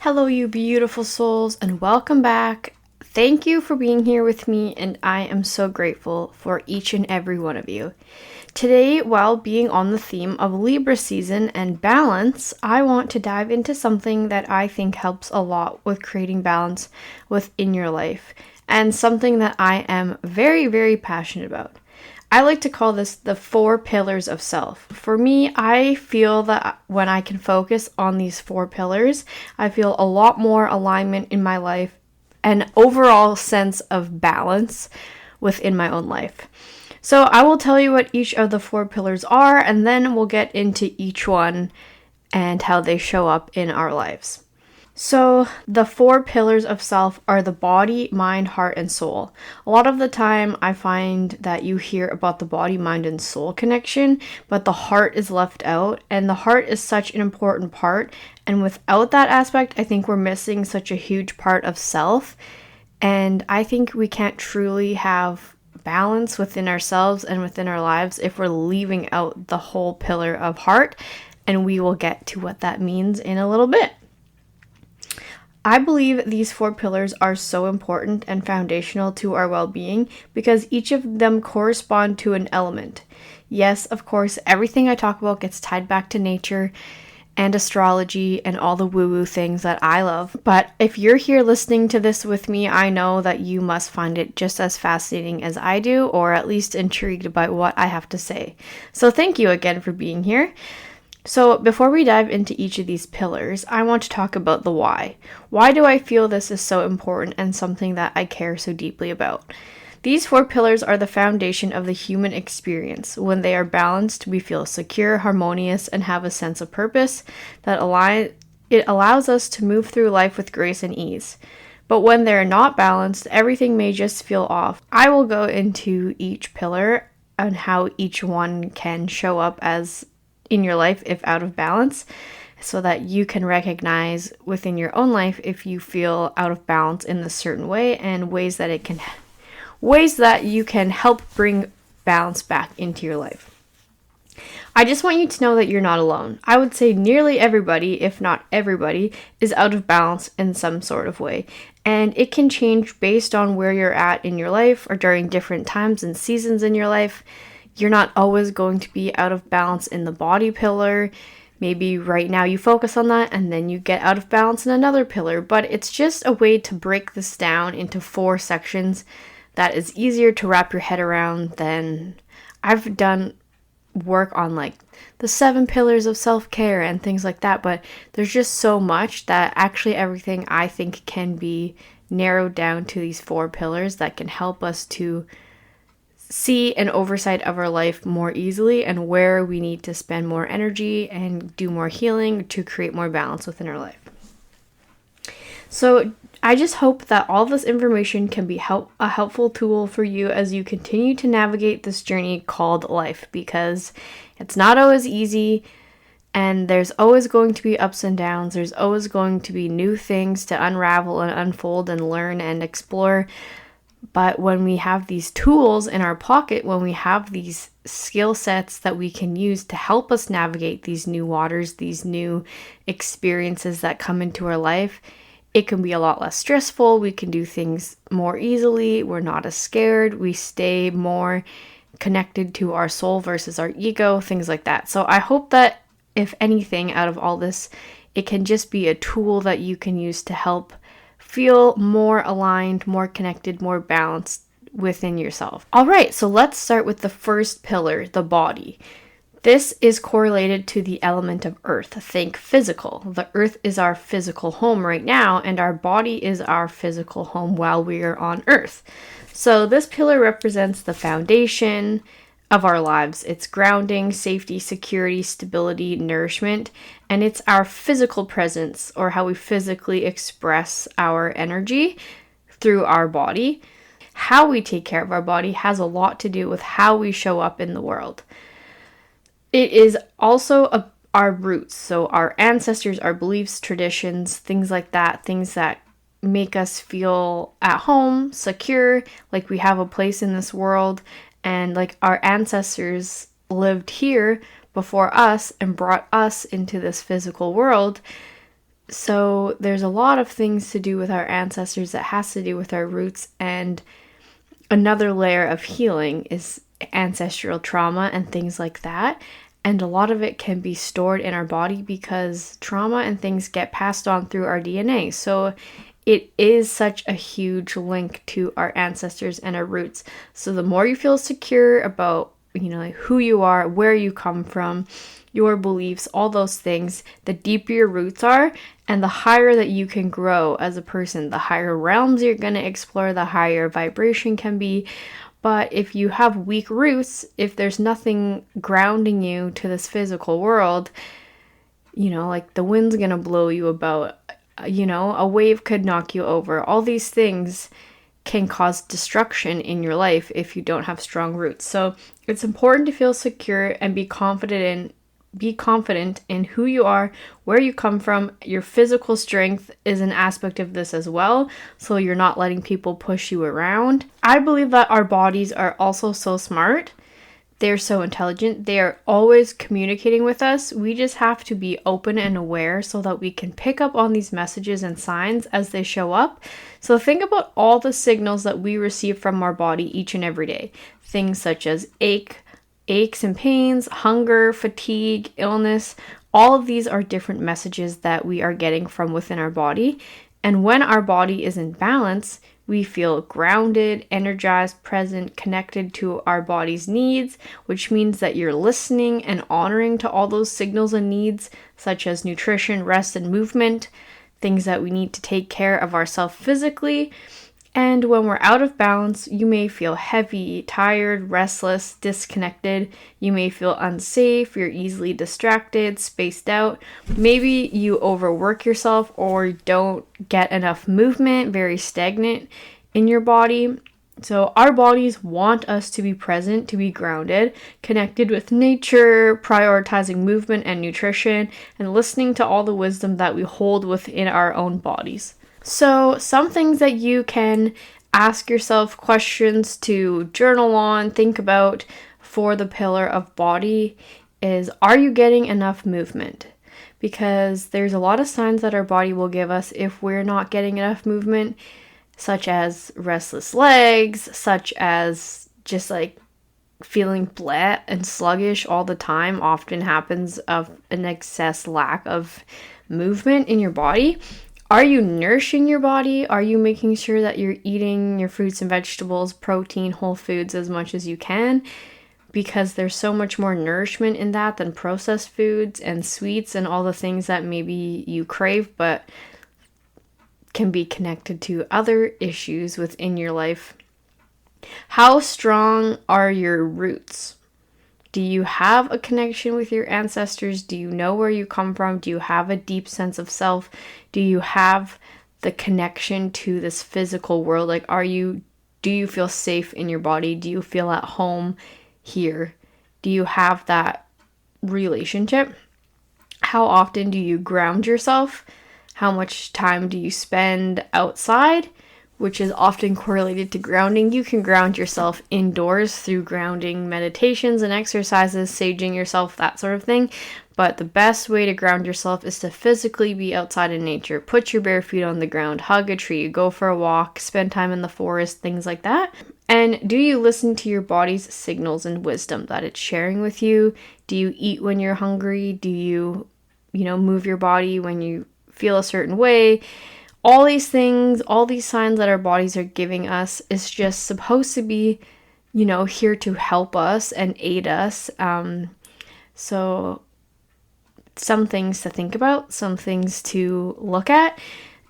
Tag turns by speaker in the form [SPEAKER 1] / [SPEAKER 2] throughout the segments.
[SPEAKER 1] Hello, you beautiful souls, and welcome back. Thank you for being here with me, and I am so grateful for each and every one of you. Today, while being on the theme of Libra season and balance, I want to dive into something that I think helps a lot with creating balance within your life, and something that I am very, very passionate about. I like to call this the 4 pillars of self. For me, I feel that when I can focus on these 4 pillars, I feel a lot more alignment in my life and overall sense of balance within my own life. So I will tell you what each of the 4 pillars are, and then we'll get into each one and how they show up in our lives. So the 4 pillars of self are the body, mind, heart, and soul. A lot of the time I find that you hear about the body, mind, and soul connection, but the heart is left out, and the heart is such an important part. And without that aspect, I think we're missing such a huge part of self. And I think we can't truly have balance within ourselves and within our lives if we're leaving out the whole pillar of heart. And we will get to what that means in a little bit. I believe these 4 pillars are so important and foundational to our well-being because each of them correspond to an element. Yes, of course, everything I talk about gets tied back to nature and astrology and all the woo-woo things that I love. But if you're here listening to this with me, I know that you must find it just as fascinating as I do, or at least intrigued by what I have to say. So thank you again for being here. So before we dive into each of these pillars, I want to talk about the why. Why do I feel this is so important and something that I care so deeply about? These 4 pillars are the foundation of the human experience. When they are balanced, we feel secure, harmonious, and have a sense of purpose it allows us to move through life with grace and ease. But when they're not balanced, everything may just feel off. I will go into each pillar and how each one can show up as in your life if out of balance, so that you can recognize within your own life if you feel out of balance in a certain way, and ways that you can help bring balance back into your life. I just want you to know that you're not alone. I would say nearly everybody, if not everybody, is out of balance in some sort of way. And it can change based on where you're at in your life or during different times and seasons in your life. You're not always going to be out of balance in the body pillar. Maybe right now you focus on that and then you get out of balance in another pillar. But it's just a way to break this down into 4 sections that is easier to wrap your head around than I've done work on like the 7 pillars of self-care and things like that. But there's just so much that actually everything I think can be narrowed down to these 4 pillars that can help us to see an oversight of our life more easily and where we need to spend more energy and do more healing to create more balance within our life. So I just hope that all this information can be a helpful tool for you as you continue to navigate this journey called life, because it's not always easy and there's always going to be ups and downs. There's always going to be new things to unravel and unfold and learn and explore. But when we have these tools in our pocket, when we have these skill sets that we can use to help us navigate these new waters, these new experiences that come into our life, it can be a lot less stressful. We can do things more easily. We're not as scared. We stay more connected to our soul versus our ego, things like that. So I hope that if anything out of all this, it can just be a tool that you can use to help feel more aligned, more connected, more balanced within yourself. All right, so let's start with the first pillar, the body. This is correlated to the element of earth. Think physical. The earth is our physical home right now, and our body is our physical home while we are on earth. So this pillar represents the foundation of our lives. It's grounding, safety, security, stability, nourishment, and it's our physical presence, or how we physically express our energy through our body. How we take care of our body has a lot to do with how we show up in the world. It is also our roots, so our ancestors, our beliefs, traditions, things like that, things that make us feel at home, secure, like we have a place in this world, and like our ancestors lived here before us and brought us into this physical world. So there's a lot of things to do with our ancestors that has to do with our roots, and another layer of healing is ancestral trauma and things like that. And a lot of it can be stored in our body because trauma and things get passed on through our DNA. So it is such a huge link to our ancestors and our roots. So the more you feel secure about, like who you are, where you come from, your beliefs, all those things, the deeper your roots are and the higher that you can grow as a person, the higher realms you're going to explore, the higher vibration can be. But if you have weak roots, if there's nothing grounding you to this physical world, like the wind's going to blow you about, a wave could knock you over. All these things can cause destruction in your life if you don't have strong roots. So it's important to feel secure and be confident in who you are, where you come from. Your physical strength is an aspect of this as well, so you're not letting people push you around. I believe that our bodies are also so smart. They're so intelligent. They are always communicating with us. We just have to be open and aware so that we can pick up on these messages and signs as they show up. So think about all the signals that we receive from our body each and every day. Things such as aches and pains, hunger, fatigue, illness. All of these are different messages that we are getting from within our body. And when our body is in balance, we feel grounded, energized, present, connected to our body's needs, which means that you're listening and honoring to all those signals and needs, such as nutrition, rest, and movement, things that we need to take care of ourselves physically. And when we're out of balance, you may feel heavy, tired, restless, disconnected. You may feel unsafe, you're easily distracted, spaced out. Maybe you overwork yourself or don't get enough movement, very stagnant in your body. So our bodies want us to be present, to be grounded, connected with nature, prioritizing movement and nutrition, and listening to all the wisdom that we hold within our own bodies. So some things that you can ask yourself questions to journal on, think about for the pillar of body is, are you getting enough movement? Because there's a lot of signs that our body will give us if we're not getting enough movement, such as restless legs, such as just like feeling blah and sluggish all the time often happens of an excess lack of movement in your body. Are you nourishing your body? Are you making sure that you're eating your fruits and vegetables, protein, whole foods as much as you can? Because there's so much more nourishment in that than processed foods and sweets and all the things that maybe you crave but can be connected to other issues within your life. How strong are your roots? Do you have a connection with your ancestors? Do you know where you come from? Do you have a deep sense of self? Do you have the connection to this physical world? Like, do you feel safe in your body? Do you feel at home here? Do you have that relationship? How often do you ground yourself? How much time do you spend outside? Which is often correlated to grounding. You can ground yourself indoors through grounding meditations and exercises, saging yourself, that sort of thing. But the best way to ground yourself is to physically be outside in nature. Put your bare feet on the ground, hug a tree, go for a walk, spend time in the forest, things like that. And do you listen to your body's signals and wisdom that it's sharing with you? Do you eat when you're hungry? Do you, move your body when you feel a certain way? All these things, all these signs that our bodies are giving us is just supposed to be, here to help us and aid us. So some things to think about, some things to look at.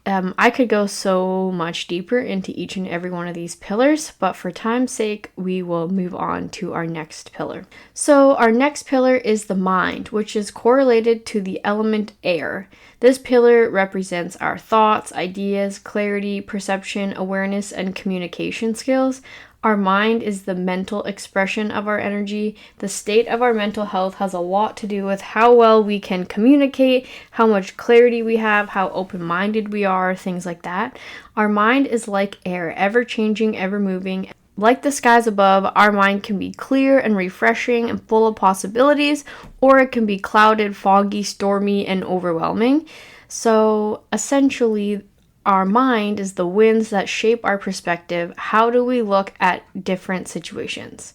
[SPEAKER 1] I could go so much deeper into each and every one of these pillars, but for time's sake, we will move on to our next pillar. So our next pillar is the mind, which is correlated to the element air. This pillar represents our thoughts, ideas, clarity, perception, awareness, and communication skills. Our mind is the mental expression of our energy. The state of our mental health has a lot to do with how well we can communicate, how much clarity we have, how open-minded we are, things like that. Our mind is like air, ever-changing, ever-moving. Like the skies above, our mind can be clear and refreshing and full of possibilities, or it can be clouded, foggy, stormy, and overwhelming. So essentially, our mind is the winds that shape our perspective. How do we look at different situations?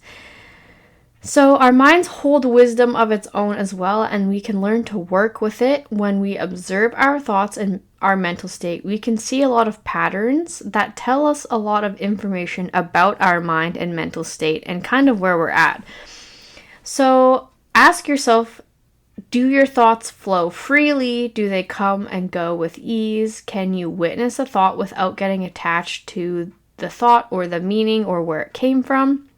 [SPEAKER 1] So our minds hold wisdom of its own as well, and we can learn to work with it when we observe our thoughts and our mental state. We can see a lot of patterns that tell us a lot of information about our mind and mental state and kind of where we're at. So ask yourself, do your thoughts flow freely? Do they come and go with ease? Can you witness a thought without getting attached to the thought or the meaning or where it came from?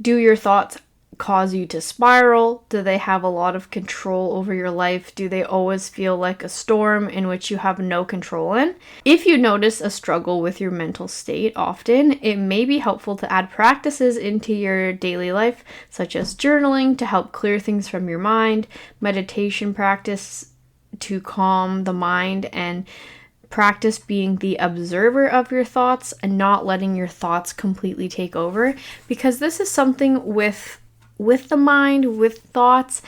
[SPEAKER 1] Do your thoughts cause you to spiral? Do they have a lot of control over your life? Do they always feel like a storm in which you have no control in? If you notice a struggle with your mental state often, it may be helpful to add practices into your daily life, such as journaling to help clear things from your mind, meditation practice to calm the mind, and practice being the observer of your thoughts and not letting your thoughts completely take over, because this is something with the mind, with thoughts.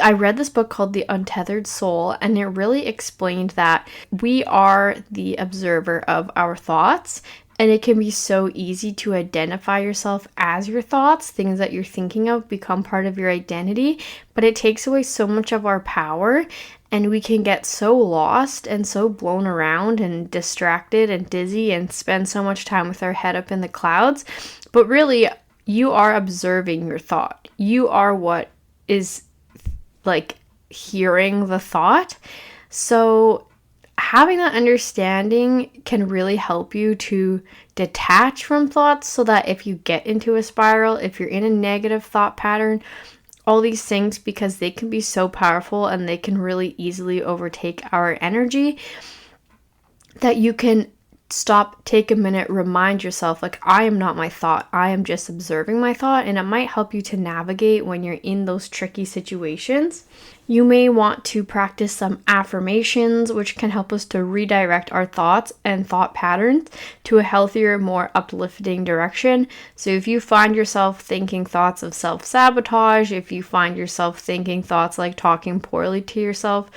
[SPEAKER 1] I read this book called The Untethered Soul, and it really explained that we are the observer of our thoughts, and it can be so easy to identify yourself as your thoughts. Things that you're thinking of become part of your identity, but it takes away so much of our power. And we can get so lost and so blown around and distracted and dizzy and spend so much time with our head up in the clouds. But really, you are observing your thought. You are what is like hearing the thought. So having that understanding can really help you to detach from thoughts, so that if you get into a spiral, if you're in a negative thought pattern, all these things, because they can be so powerful and they can really easily overtake our energy, that you can stop, take a minute, remind yourself, like, I am not my thought. I am just observing my thought, and it might help you to navigate when you're in those tricky situations. You may want to practice some affirmations, which can help us to redirect our thoughts and thought patterns to a healthier, more uplifting direction. So if you find yourself thinking thoughts of self-sabotage, if you find yourself thinking thoughts like talking poorly to yourself,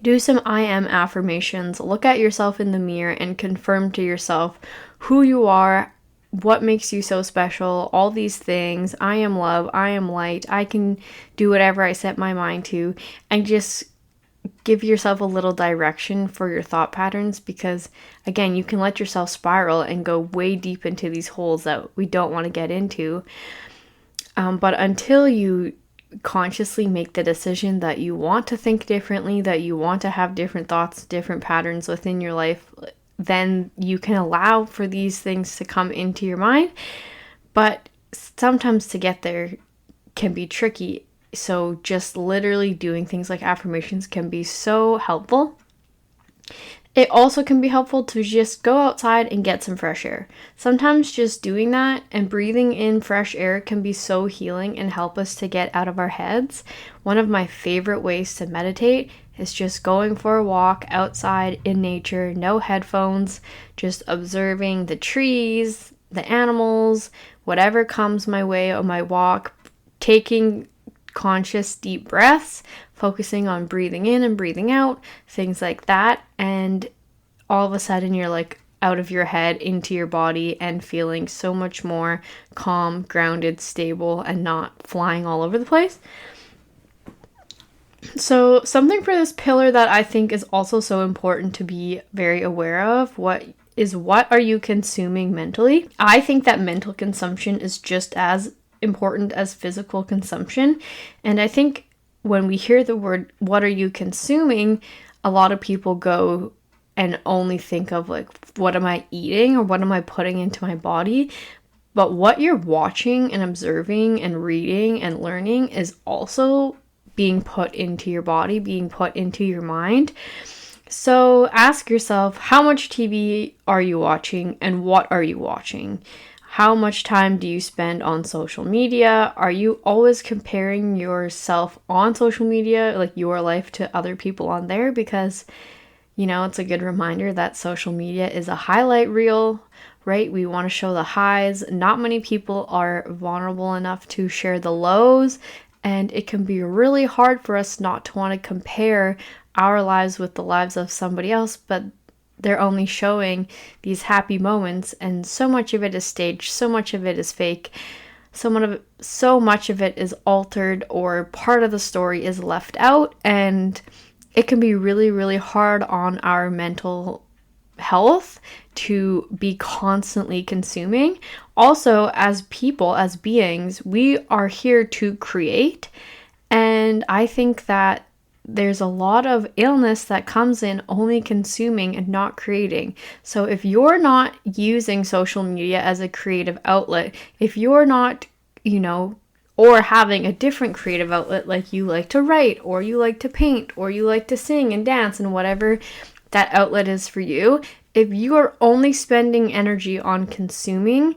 [SPEAKER 1] do some I am affirmations. Look at yourself in the mirror and confirm to yourself who you are, what makes you so special, all these things. I am love, I am light, I can do whatever I set my mind to, and just give yourself a little direction for your thought patterns, because again, you can let yourself spiral and go way deep into these holes that we don't want to get into. But until you consciously make the decision that you want to think differently, that you want to have different thoughts, different patterns within your life, then you can allow for these things to come into your mind. But sometimes to get there can be tricky. So just literally doing things like affirmations can be so helpful. It also can be helpful to just go outside and get some fresh air. Sometimes just doing that and breathing in fresh air can be so healing and help us to get out of our heads. One of my favorite ways to meditate is just going for a walk outside in nature, no headphones, just observing the trees, the animals, whatever comes my way on my walk, taking conscious deep breaths, focusing on breathing in and breathing out, things like that. And all of a sudden you're like out of your head into your body and feeling so much more calm, grounded, stable, and not flying all over the place. So something for this pillar that I think is also so important to be very aware of, what are you consuming mentally? I think that mental consumption is just as important as physical consumption. And I think when we hear the word, what are you consuming, a lot of people go and only think of like, what am I eating or what am I putting into my body? But what you're watching and observing and reading and learning is also being put into your body, being put into your mind. So ask yourself, how much TV are you watching and what are you watching? How much time do you spend on social media? Are you always comparing yourself on social media, like your life, to other people on there? Because, you know, it's a good reminder that social media is a highlight reel, right? We want to show the highs. Not many people are vulnerable enough to share the lows. And it can be really hard for us not to want to compare our lives with the lives of somebody else, but they're only showing these happy moments, and so much of it is staged, so much of it is fake, so much of it is altered, or part of the story is left out, and it can be really, really hard on our mental health to be constantly consuming. Also, as people, as beings, we are here to create, and I think that there's a lot of illness that comes in only consuming and not creating. So if you're not using social media as a creative outlet, if you're not, or having a different creative outlet, like you like to write, or you like to paint, or you like to sing and dance, and whatever that outlet is for you, if you are only spending energy on consuming,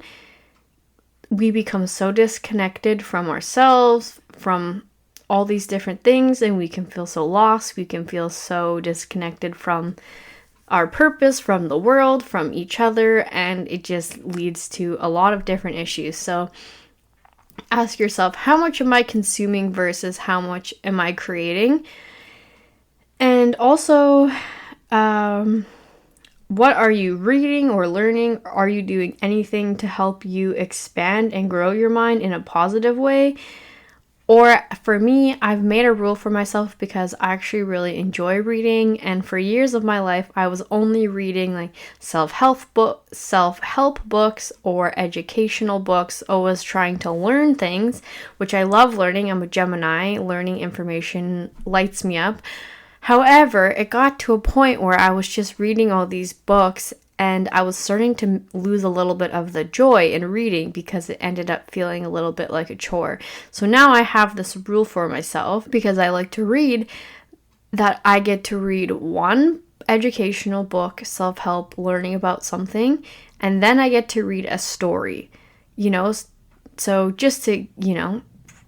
[SPEAKER 1] we become so disconnected from ourselves, from all these different things, and we can feel so lost. We can feel so disconnected from our purpose, from the world, from each other, and it just leads to a lot of different issues. So ask yourself, how much am I consuming versus how much am I creating? And also, what are you reading or learning? Are you doing anything to help you expand and grow your mind in a positive way? Or for me, I've made a rule for myself because I actually really enjoy reading, and for years of my life, I was only reading like self-help books or educational books, always trying to learn things, which I love learning. I'm a Gemini. Learning information lights me up. However, it got to a point where I was just reading all these books and I was starting to lose a little bit of the joy in reading because it ended up feeling a little bit like a chore. So now I have this rule for myself, because I like to read, that I get to read one educational book, self-help, learning about something, and then I get to read a story, so just to,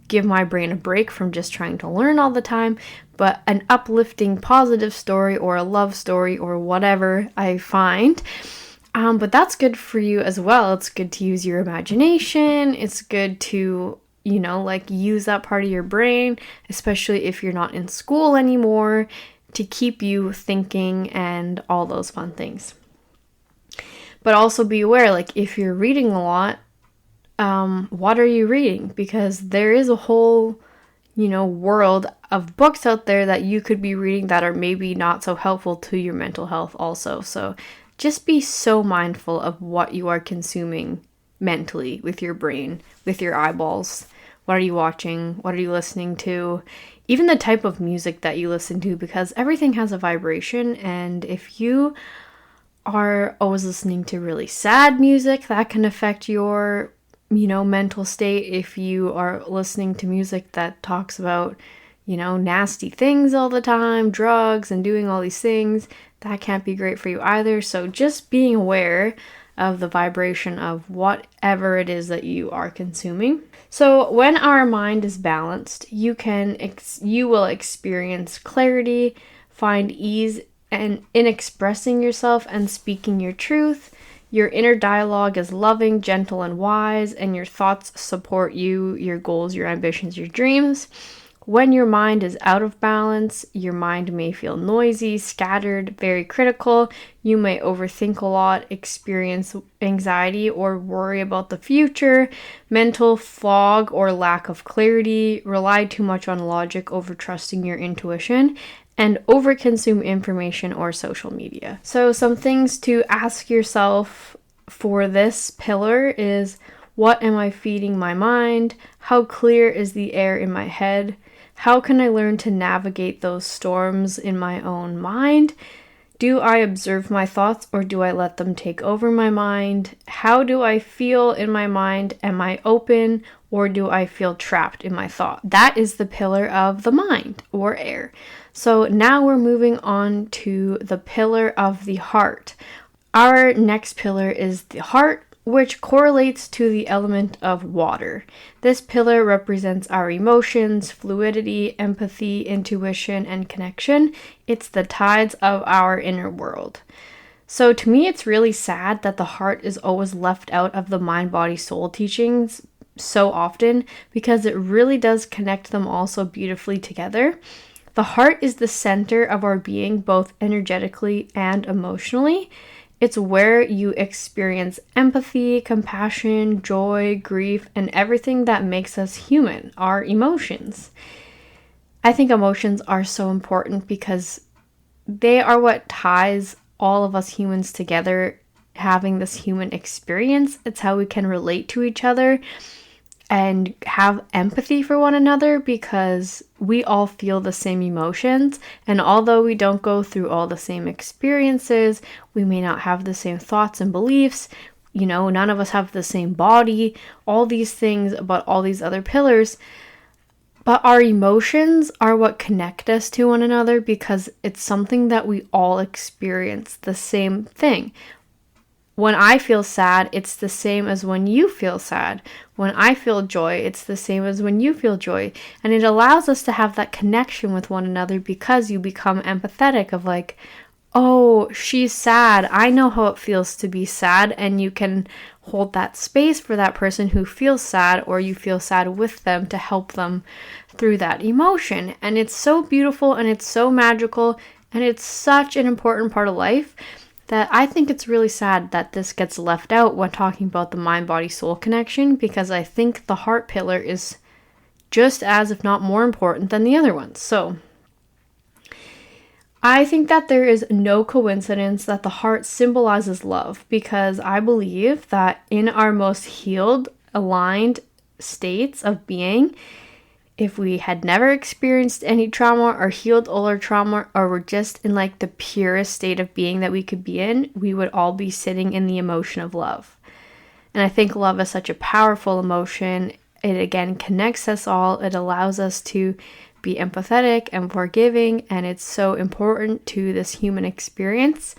[SPEAKER 1] give my brain a break from just trying to learn all the time, but an uplifting, positive story or a love story or whatever I find. But that's good for you as well. It's good to use your imagination. It's good to, use that part of your brain, especially if you're not in school anymore, to keep you thinking and all those fun things. But also be aware, if you're reading a lot, what are you reading? Because there is a whole, world of books out there that you could be reading that are maybe not so helpful to your mental health also. So just be so mindful of what you are consuming mentally, with your brain, with your eyeballs. What are you watching? What are you listening to? Even the type of music that you listen to, because everything has a vibration, and if you are always listening to really sad music, that can affect your mental state. If you are listening to music that talks about, nasty things all the time, drugs and doing all these things, that can't be great for you either. So just being aware of the vibration of whatever it is that you are consuming. So when our mind is balanced, you will experience clarity, find ease in expressing yourself and speaking your truth. Your inner dialogue is loving, gentle, and wise, and your thoughts support you, your goals, your ambitions, your dreams. When your mind is out of balance, your mind may feel noisy, scattered, very critical. You may overthink a lot, experience anxiety or worry about the future, mental fog or lack of clarity, rely too much on logic over trusting your intuition, and overconsume information or social media. So some things to ask yourself for this pillar is, what am I feeding my mind? How clear is the air in my head? How can I learn to navigate those storms in my own mind? Do I observe my thoughts or do I let them take over my mind? How do I feel in my mind? Am I open or do I feel trapped in my thought? That is the pillar of the mind, or air. So now we're moving on to the pillar of the heart. Our next pillar is the heart, which correlates to the element of water. This pillar represents our emotions, fluidity, empathy, intuition, and connection. It's the tides of our inner world. So to me, it's really sad that the heart is always left out of the mind, body, soul teachings so often, because it really does connect them all so beautifully together. The heart is the center of our being, both energetically and emotionally. It's where you experience empathy, compassion, joy, grief, and everything that makes us human, our emotions. I think emotions are so important because they are what ties all of us humans together, having this human experience. It's how we can relate to each other and have empathy for one another, because we all feel the same emotions. And although we don't go through all the same experiences, we may not have the same thoughts and beliefs, none of us have the same body, all these things about all these other pillars. But our emotions are what connect us to one another, because it's something that we all experience the same thing. When I feel sad, it's the same as when you feel sad. When I feel joy, it's the same as when you feel joy. And it allows us to have that connection with one another, because you become empathetic of like, oh, she's sad. I know how it feels to be sad. And you can hold that space for that person who feels sad, or you feel sad with them to help them through that emotion. And it's so beautiful and it's so magical, and it's such an important part of life that I think it's really sad that this gets left out when talking about the mind-body-soul connection, because I think the heart pillar is just as, if not more important than the other ones. So I think that there is no coincidence that the heart symbolizes love, because I believe that in our most healed, aligned states of being, if we had never experienced any trauma or healed all our trauma, or were just in like the purest state of being that we could be in, we would all be sitting in the emotion of love. And I think love is such a powerful emotion. It again connects us all. It allows us to be empathetic and forgiving, and it's so important to this human experience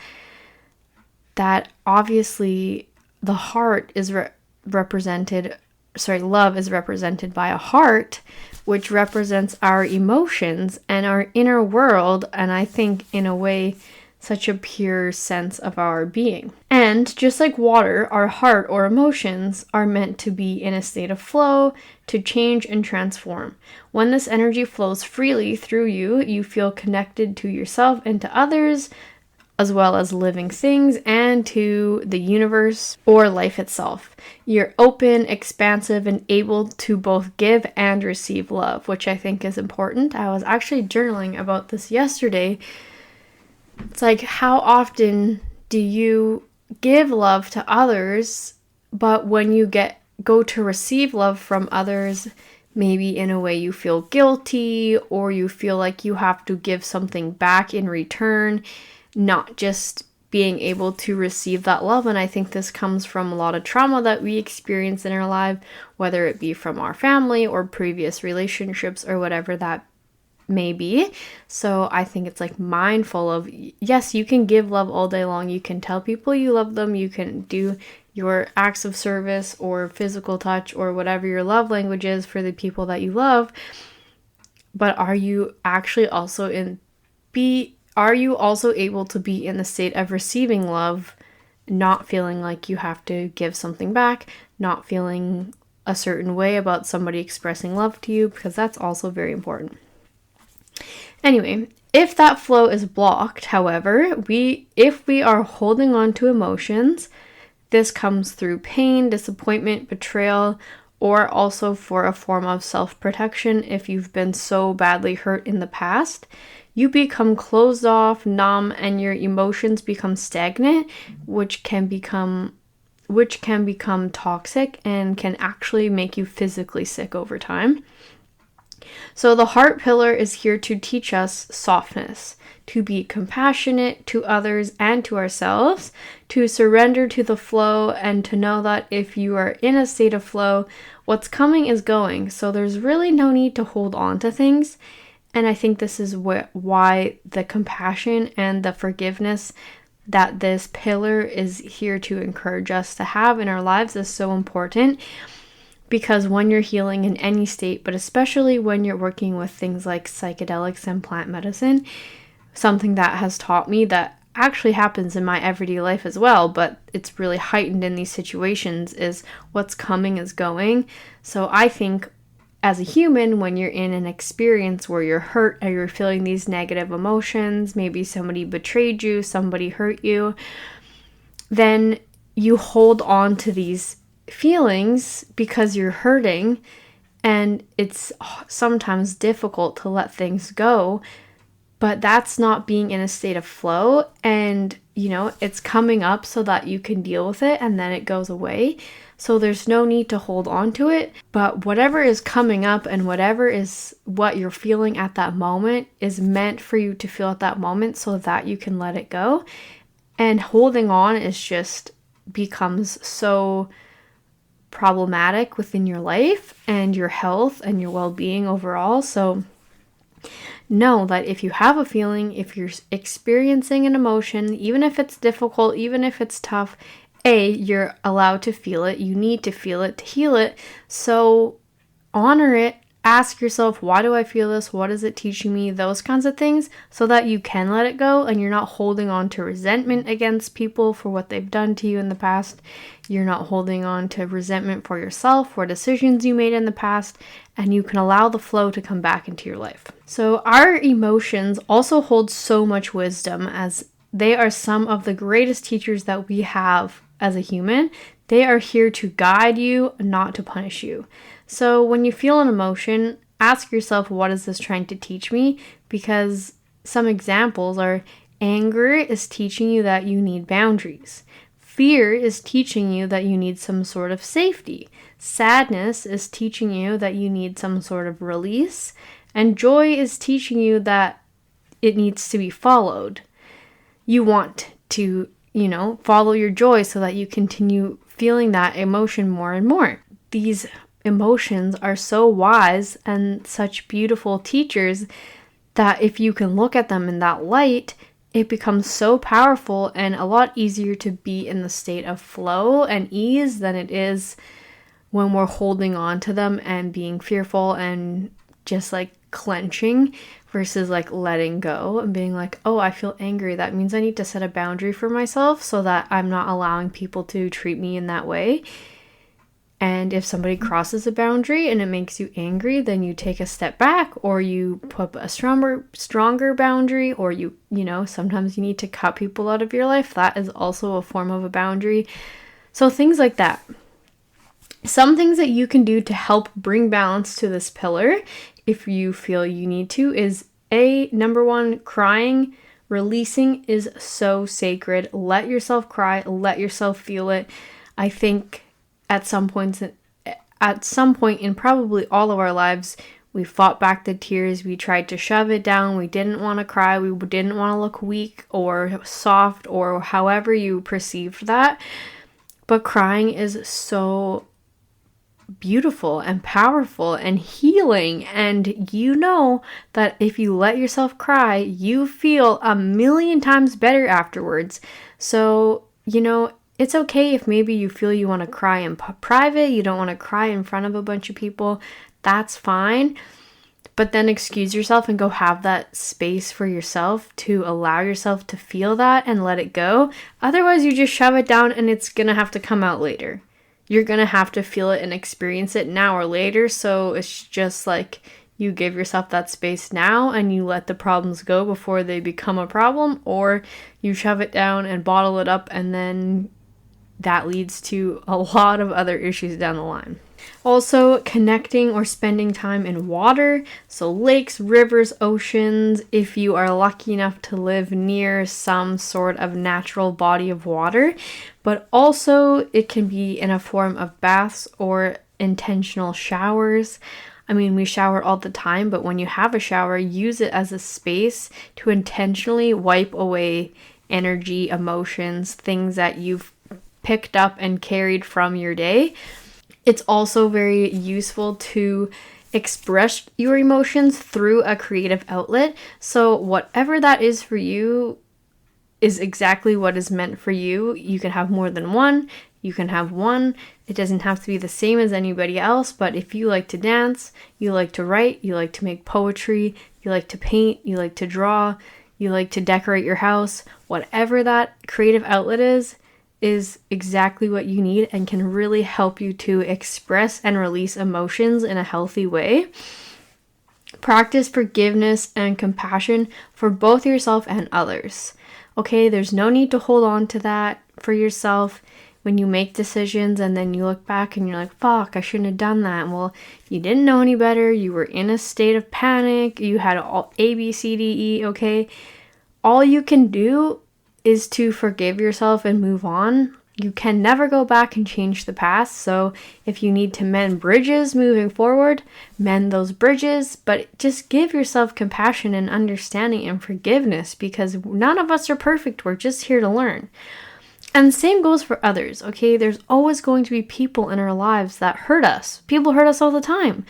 [SPEAKER 1] that obviously the heart is love is represented by a heart, which represents our emotions and our inner world, and I think in a way such a pure sense of our being. And just like water, our heart or emotions are meant to be in a state of flow, to change and transform. When this energy flows freely through you, you feel connected to yourself and to others, as well as living things and to the universe or life itself. You're open, expansive, and able to both give and receive love, which I think is important. I was actually journaling about this yesterday. It's like, how often do you give love to others, but when you go to receive love from others, maybe in a way you feel guilty, or you feel like you have to give something back in return, not just being able to receive that love. And I think this comes from a lot of trauma that we experience in our life, whether it be from our family or previous relationships or whatever that may be. So I think it's like mindful of, yes, you can give love all day long. You can tell people you love them. You can do your acts of service or physical touch or whatever your love language is for the people that you love. But are you actually also able to be in the state of receiving love, not feeling like you have to give something back, not feeling a certain way about somebody expressing love to you, because that's also very important. Anyway, if that flow is blocked, however, if we are holding on to emotions, this comes through pain, disappointment, betrayal, or also for a form of self-protection. If you've been so badly hurt in the past, you become closed off, numb, and your emotions become stagnant, which can become toxic and can actually make you physically sick over time. So the heart pillar is here to teach us softness, to be compassionate to others and to ourselves, to surrender to the flow, and to know that if you are in a state of flow, what's coming is going. So there's really no need to hold on to things. And I think this is why the compassion and the forgiveness that this pillar is here to encourage us to have in our lives is so important. Because when you're healing in any state, but especially when you're working with things like psychedelics and plant medicine, something that has taught me that actually happens in my everyday life as well, but it's really heightened in these situations, is what's coming is going. So I think as a human, when you're in an experience where you're hurt or you're feeling these negative emotions, maybe somebody betrayed you, somebody hurt you, then you hold on to these feelings because you're hurting, and it's sometimes difficult to let things go. But that's not being in a state of flow, and it's coming up so that you can deal with it and then it goes away. So there's no need to hold on to it. But whatever is coming up and whatever is what you're feeling at that moment is meant for you to feel at that moment so that you can let it go. And holding on is just becomes so problematic within your life and your health and your well-being overall. So know that if you have a feeling, if you're experiencing an emotion, even if it's difficult, even if it's tough, you're allowed to feel it. You need to feel it to heal it. So honor it. Ask yourself, why do I feel this? What is it teaching me? Those kinds of things, so that you can let it go and you're not holding on to resentment against people for what they've done to you in the past. You're not holding on to resentment for yourself for decisions you made in the past, and you can allow the flow to come back into your life. So our emotions also hold so much wisdom, as they are some of the greatest teachers that we have as a human. They are here to guide you, not to punish you. So when you feel an emotion, ask yourself, what is this trying to teach me? Because some examples are: anger is teaching you that you need boundaries. Fear is teaching you that you need some sort of safety. Sadness is teaching you that you need some sort of release. And joy is teaching you that it needs to be followed. You want to, follow your joy so that you continue feeling that emotion more and more. These emotions are so wise and such beautiful teachers that if you can look at them in that light, it becomes so powerful and a lot easier to be in the state of flow and ease than it is when we're holding on to them and being fearful and just like clenching, versus like letting go and being like, oh, I feel angry. That means I need to set a boundary for myself so that I'm not allowing people to treat me in that way. And if somebody crosses a boundary and it makes you angry, then you take a step back, or you put a stronger boundary, or sometimes you need to cut people out of your life. That is also a form of a boundary. So things like that. Some things that you can do to help bring balance to this pillar, if you feel you need to, is number one, crying. Releasing is so sacred. Let yourself cry. Let yourself feel it. I think at some point in probably all of our lives, we fought back the tears. We tried to shove it down. We didn't want to cry. We didn't want to look weak or soft, or however you perceived that. But crying is so beautiful and powerful and healing, and you know that if you let yourself cry, you feel 1,000,000 times better afterwards. So it's okay if maybe you feel you want to cry in private, you don't want to cry in front of a bunch of people. That's fine, but then excuse yourself and go have that space for yourself to allow yourself to feel that and let it go. Otherwise, you just shove it down and it's gonna have to come out later. You're going to have to feel it and experience it now or later. So it's just like you give yourself that space now and you let the problems go before they become a problem, or you shove it down and bottle it up, and then that leads to a lot of other issues down the line. Also, connecting or spending time in water, so lakes, rivers, oceans, if you are lucky enough to live near some sort of natural body of water. But also, it can be in a form of baths or intentional showers. I mean, we shower all the time, but when you have a shower, use it as a space to intentionally wipe away energy, emotions, things that you've picked up and carried from your day. It's also very useful to express your emotions through a creative outlet. So whatever that is for you is exactly what is meant for you. You can have more than one. You can have one. It doesn't have to be the same as anybody else, but if you like to dance, you like to write, you like to make poetry, you like to paint, you like to draw, you like to decorate your house, whatever that creative outlet is, is exactly what you need and can really help you to express and release emotions in a healthy way. Practice forgiveness and compassion for both yourself and others. Okay, there's no need to hold on to that for yourself when you make decisions and then you look back and you're like, fuck, I shouldn't have done that. Well, you didn't know any better. You were in a state of panic. You had all A, B, C, D, E, okay? All you can do is to forgive yourself and move on. You can never go back and change the past. So if you need to mend bridges moving forward, mend those bridges, but just give yourself compassion and understanding and forgiveness, because none of us are perfect. We're just here to learn. And the same goes for others, okay? There's always going to be people in our lives that hurt us. People hurt us all the time.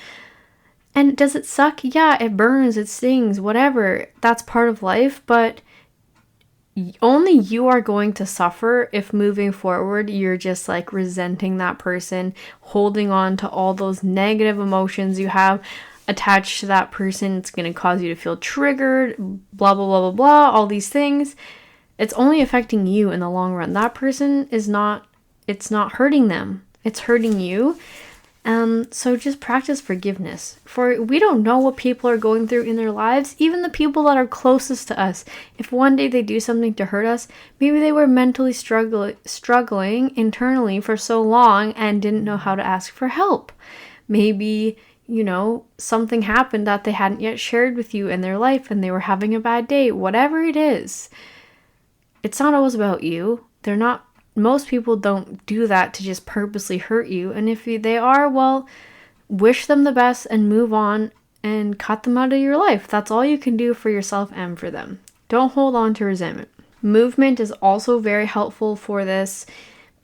[SPEAKER 1] And does it suck? Yeah, it burns, it stings, whatever. That's part of life, but only you are going to suffer if moving forward you're just like resenting that person, holding on to all those negative emotions you have attached to that person. It's going to cause you to feel triggered, blah, blah, blah, blah, blah, all these things. It's only affecting you in the long run. That person it's not hurting them. It's hurting you. So just practice forgiveness. For we don't know what people are going through in their lives, even the people that are closest to us. If one day they do something to hurt us, maybe they were mentally struggling internally for so long and didn't know how to ask for help. Maybe, something happened that they hadn't yet shared with you in their life and they were having a bad day. Whatever it is, it's not always about you. Most people don't do that to just purposely hurt you. And if they are, well, wish them the best and move on and cut them out of your life. That's all you can do for yourself and for them. Don't hold on to resentment. Movement is also very helpful for this,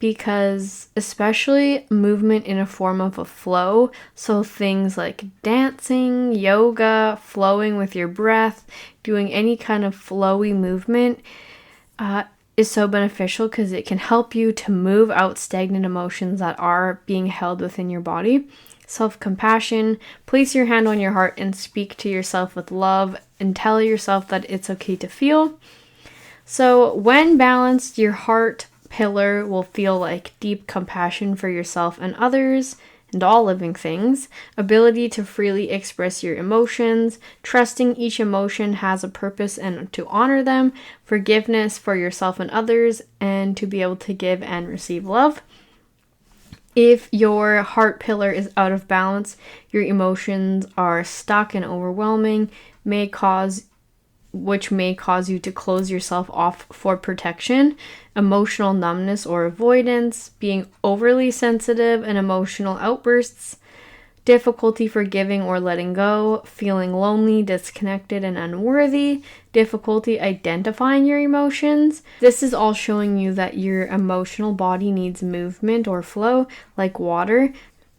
[SPEAKER 1] because especially movement in a form of a flow. So things like dancing, yoga, flowing with your breath, doing any kind of flowy movement, is so beneficial because it can help you to move out stagnant emotions that are being held within your body. Self-compassion, place your hand on your heart and speak to yourself with love and tell yourself that it's okay to feel. So when balanced, your heart pillar will feel like deep compassion for yourself and others and all living things, ability to freely express your emotions, trusting each emotion has a purpose and to honor them, forgiveness for yourself and others, and to be able to give and receive love. If your heart pillar is out of balance, your emotions are stuck and overwhelming, which may cause you to close yourself off for protection, emotional numbness or avoidance, being overly sensitive and emotional outbursts, difficulty forgiving or letting go, feeling lonely, disconnected, and unworthy, difficulty identifying your emotions. This is all showing you that your emotional body needs movement or flow, like water.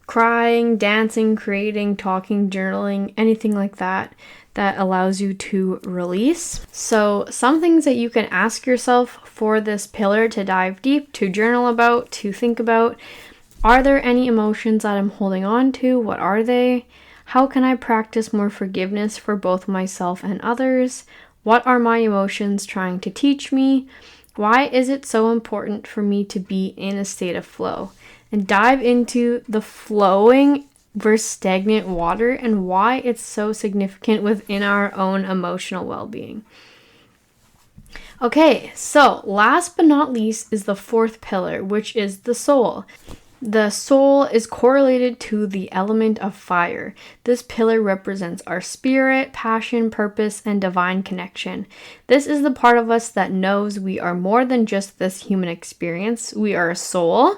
[SPEAKER 1] Crying, dancing, creating, talking, journaling, anything like that allows you to release. So some things that you can ask yourself for this pillar to dive deep, to journal about, to think about. Are there any emotions that I'm holding on to? What are they? How can I practice more forgiveness for both myself and others? What are my emotions trying to teach me? Why is it so important for me to be in a state of flow? And dive into the flowing versus stagnant water and why it's so significant within our own emotional well-being. Okay, so last but not least is the fourth pillar, which is the soul. The soul is correlated to the element of fire. This pillar represents our spirit, passion, purpose, and divine connection. This is the part of us that knows we are more than just this human experience. We are a soul,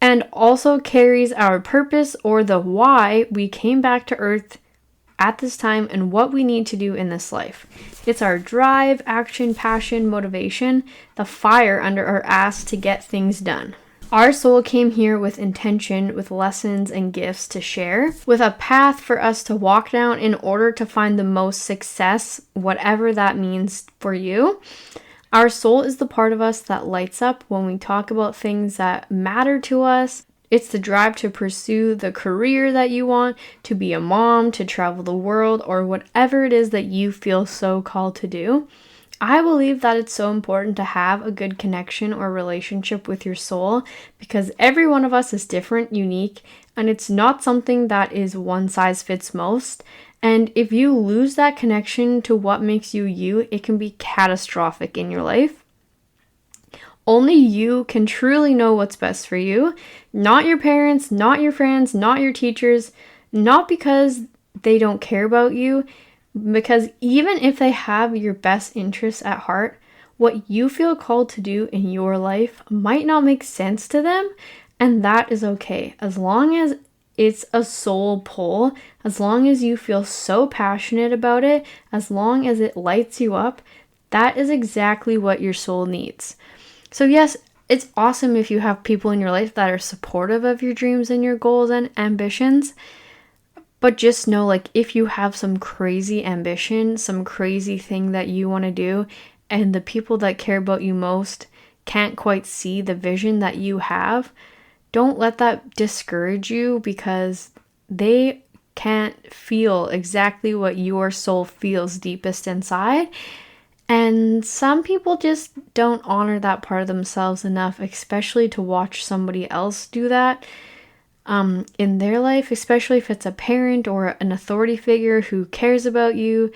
[SPEAKER 1] and also carries our purpose or the why we came back to earth at this time and what we need to do in this life. It's our drive, action, passion, motivation, the fire under our ass to get things done. Our soul came here with intention, with lessons and gifts to share, with a path for us to walk down in order to find the most success, whatever that means for you. Our soul is the part of us that lights up when we talk about things that matter to us. It's the drive to pursue the career that you want, to be a mom, to travel the world, or whatever it is that you feel so called to do. I believe that it's so important to have a good connection or relationship with your soul because every one of us is different, unique, and it's not something that is one size fits most. And if you lose that connection to what makes you you, it can be catastrophic in your life. Only you can truly know what's best for you, not your parents, not your friends, not your teachers, not because they don't care about you, because even if they have your best interests at heart, what you feel called to do in your life might not make sense to them, and that is okay. As long as it's a soul pull, as long as you feel so passionate about it, as long as it lights you up, that is exactly what your soul needs. So yes, it's awesome if you have people in your life that are supportive of your dreams and your goals and ambitions. But just know, like, if you have some crazy ambition, some crazy thing that you want to do, and the people that care about you most can't quite see the vision that you have, don't let that discourage you because they can't feel exactly what your soul feels deepest inside. And some people just don't honor that part of themselves enough, especially to watch somebody else do that in their life, especially if it's a parent or an authority figure who cares about you.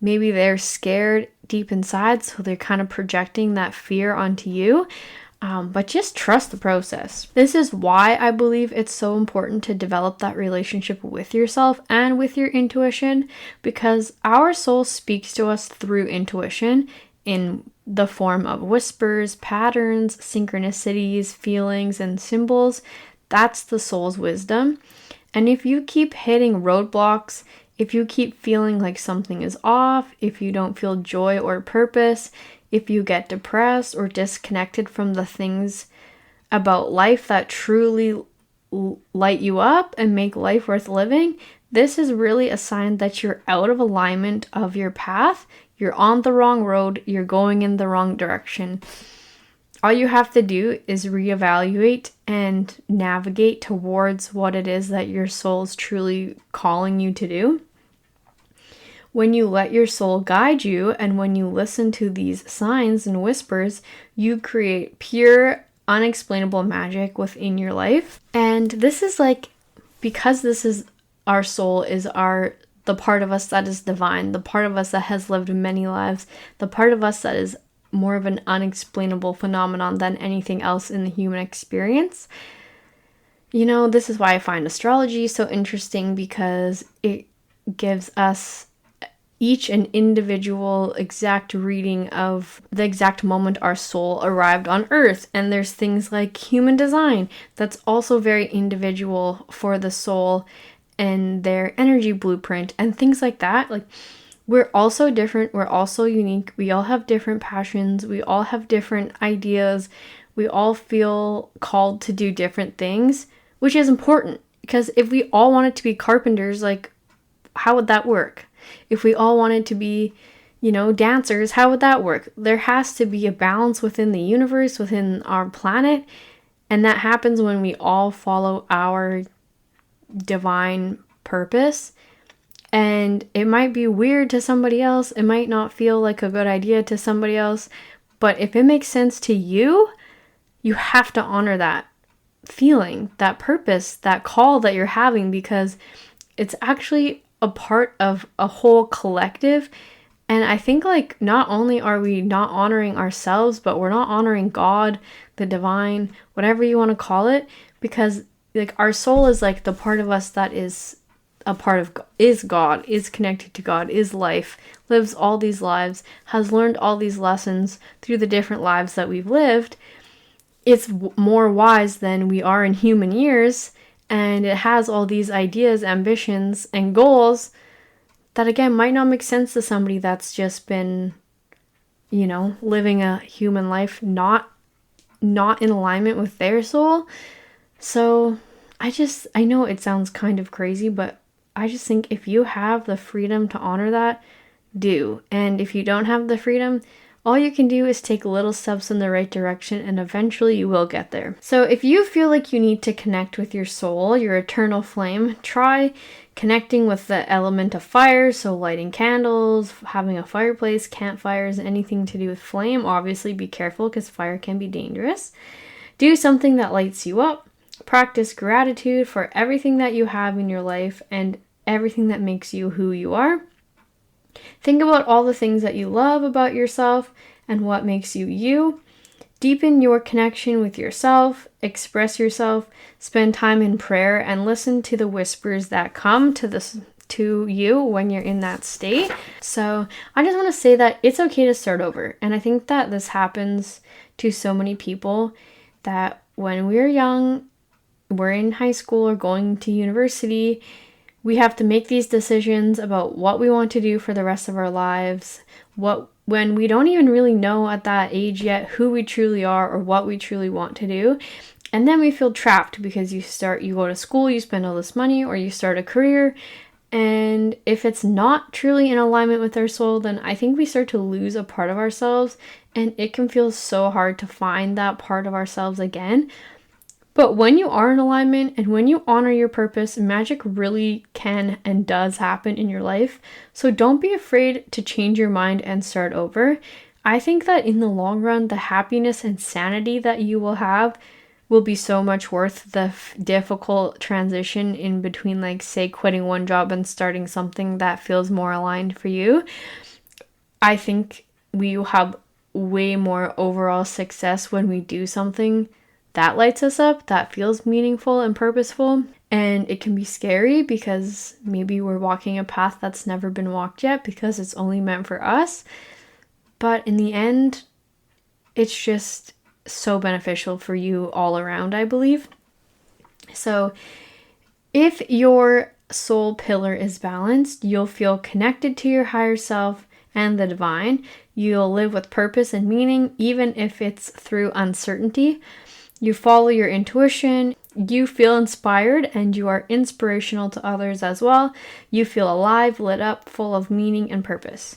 [SPEAKER 1] Maybe they're scared deep inside, so they're kind of projecting that fear onto you. But just trust the process. This is why I believe it's so important to develop that relationship with yourself and with your intuition, because our soul speaks to us through intuition in the form of whispers, patterns, synchronicities, feelings, and symbols. That's the soul's wisdom. And if you keep hitting roadblocks, if you keep feeling like something is off, if you don't feel joy or purpose, if you get depressed or disconnected from the things about life that truly light you up and make life worth living, this is really a sign that you're out of alignment of your path. You're on the wrong road. You're going in the wrong direction. All you have to do is reevaluate and navigate towards what it is that your soul is truly calling you to do. When you let your soul guide you and when you listen to these signs and whispers, you create pure, unexplainable magic within your life. And this is like, because this is our soul, is the part of us that is divine, the part of us that has lived many lives, the part of us that is more of an unexplainable phenomenon than anything else in the human experience. You know, this is why I find astrology so interesting, because it gives us each an individual exact reading of the exact moment our soul arrived on Earth. And there's things like human design that's also very individual for the soul and their energy blueprint and things like that. Like, we're also different, we're also unique, we all have different passions, we all have different ideas, we all feel called to do different things, which is important, because if we all wanted to be carpenters, like, how would that work? If we all wanted to be, dancers, how would that work? There has to be a balance within the universe, within our planet, and that happens when we all follow our divine purpose. And it might be weird to somebody else, it might not feel like a good idea to somebody else, but if it makes sense to you, you have to honor that feeling, that purpose, that call that you're having, because it's actually a part of a whole collective. And I think, like, not only are we not honoring ourselves, but we're not honoring God, the divine, whatever you want to call it, because, like, our soul is like the part of us that is a part of is God, is connected to God, is life, lives all these lives, has learned all these lessons through the different lives that we've lived. It's more wise than we are in human years, and it has all these ideas, ambitions, and goals that, again, might not make sense to somebody that's just been, living a human life not in alignment with their soul. So I know it sounds kind of crazy, but I just think if you have the freedom to honor that, do. And if you don't have the freedom, all you can do is take little steps in the right direction, and eventually you will get there. So if you feel like you need to connect with your soul, your eternal flame, try connecting with the element of fire, so lighting candles, having a fireplace, campfires, anything to do with flame. Obviously, be careful because fire can be dangerous. Do something that lights you up. Practice gratitude for everything that you have in your life and everything that makes you who you are. Think about all the things that you love about yourself and what makes you you. Deepen your connection with yourself, express yourself, spend time in prayer, and listen to the whispers that come to you when you're in that state. So I just want to say that it's okay to start over. And I think that this happens to so many people, that when we're young, we're in high school or going to university, we have to make these decisions about what we want to do for the rest of our lives, when we don't even really know at that age yet who we truly are or what we truly want to do. And then we feel trapped because you go to school, you spend all this money, or you start a career. And if it's not truly in alignment with our soul, then I think we start to lose a part of ourselves. And it can feel so hard to find that part of ourselves again. But when you are in alignment and when you honor your purpose, magic really can and does happen in your life. So don't be afraid to change your mind and start over. I think that in the long run, the happiness and sanity that you will have will be so much worth the difficult transition in between, like, say, quitting one job and starting something that feels more aligned for you. I think we will have way more overall success when we do something that lights us up, that feels meaningful and purposeful. And it can be scary because maybe we're walking a path that's never been walked yet because it's only meant for us. But in the end, it's just so beneficial for you all around, I believe. So if your soul pillar is balanced, you'll feel connected to your higher self and the divine. You'll live with purpose and meaning, even if it's through uncertainty. You follow your intuition, you feel inspired, and you are inspirational to others as well. You feel alive, lit up, full of meaning and purpose.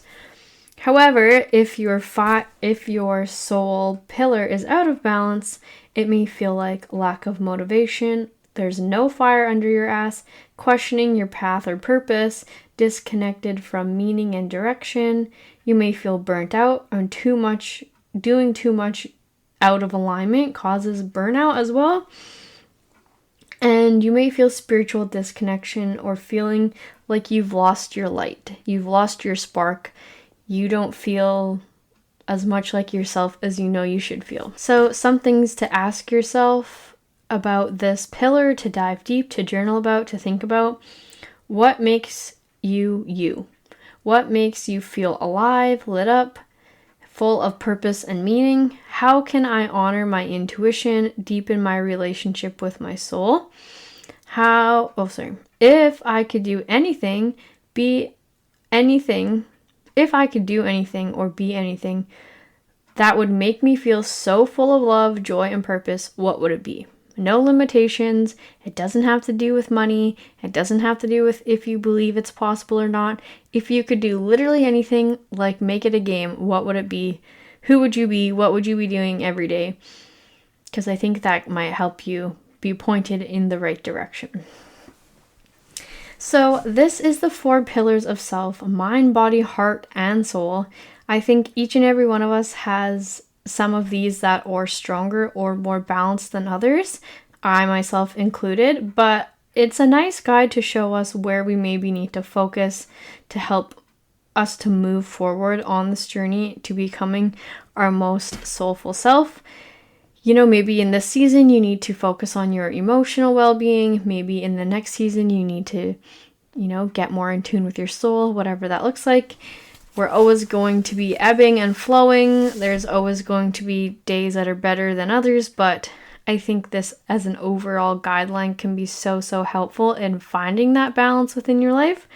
[SPEAKER 1] However, if your soul pillar is out of balance, it may feel like lack of motivation, there's no fire under your ass, questioning your path or purpose, disconnected from meaning and direction. You may feel burnt out on doing too much out of alignment causes burnout as well. And you may feel spiritual disconnection or feeling like you've lost your light. You've lost your spark. You don't feel as much like yourself as you know you should feel. So some things to ask yourself about this pillar, to dive deep, to journal about, to think about. What makes you you? What makes you feel alive, lit up, full of purpose and meaning? How can I honor my intuition, deepen my relationship with my soul? If I could do anything, or be anything that would make me feel so full of love, joy, and purpose, what would it be? No limitations. It doesn't have to do with money. It doesn't have to do with if you believe it's possible or not. If you could do literally anything, like make it a game, what would it be? Who would you be? What would you be doing every day? Because I think that might help you be pointed in the right direction. So this is the 4 pillars of self: mind, body, heart, and soul. I think each and every one of us has some of these that are stronger or more balanced than others, I myself included, but it's a nice guide to show us where we maybe need to focus to help us to move forward on this journey to becoming our most soulful self. You know, maybe in this season you need to focus on your emotional well-being. Maybe in the next season you need to, get more in tune with your soul, whatever that looks like. We're always going to be ebbing and flowing. There's always going to be days that are better than others, but I think this as an overall guideline can be so helpful in finding that balance within your life.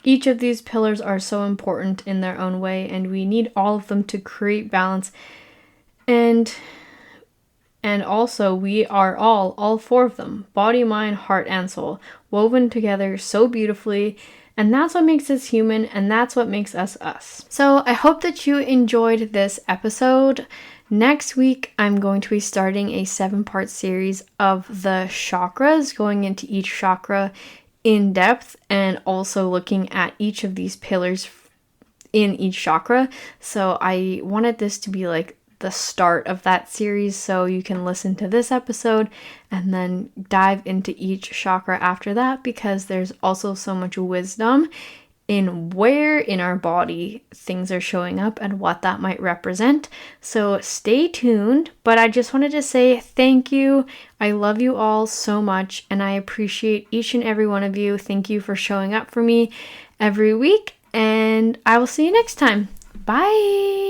[SPEAKER 1] Each of these pillars are so important in their own way, and we need all of them to create balance. And also we are all 4 of them, body, mind, heart, and soul, woven together so beautifully. And that's what makes us human, and that's what makes us us. So I hope that you enjoyed this episode. Next week, I'm going to be starting a 7-part series of the chakras, going into each chakra in depth and also looking at each of these pillars in each chakra. So I wanted this to be like the start of that series, so you can listen to this episode and then dive into each chakra after that, because there's also so much wisdom in where in our body things are showing up and what that might represent. So stay tuned, but I just wanted to say thank you. I love you all so much, and I appreciate each and every one of you. Thank you for showing up for me every week, and I will see you next time. Bye!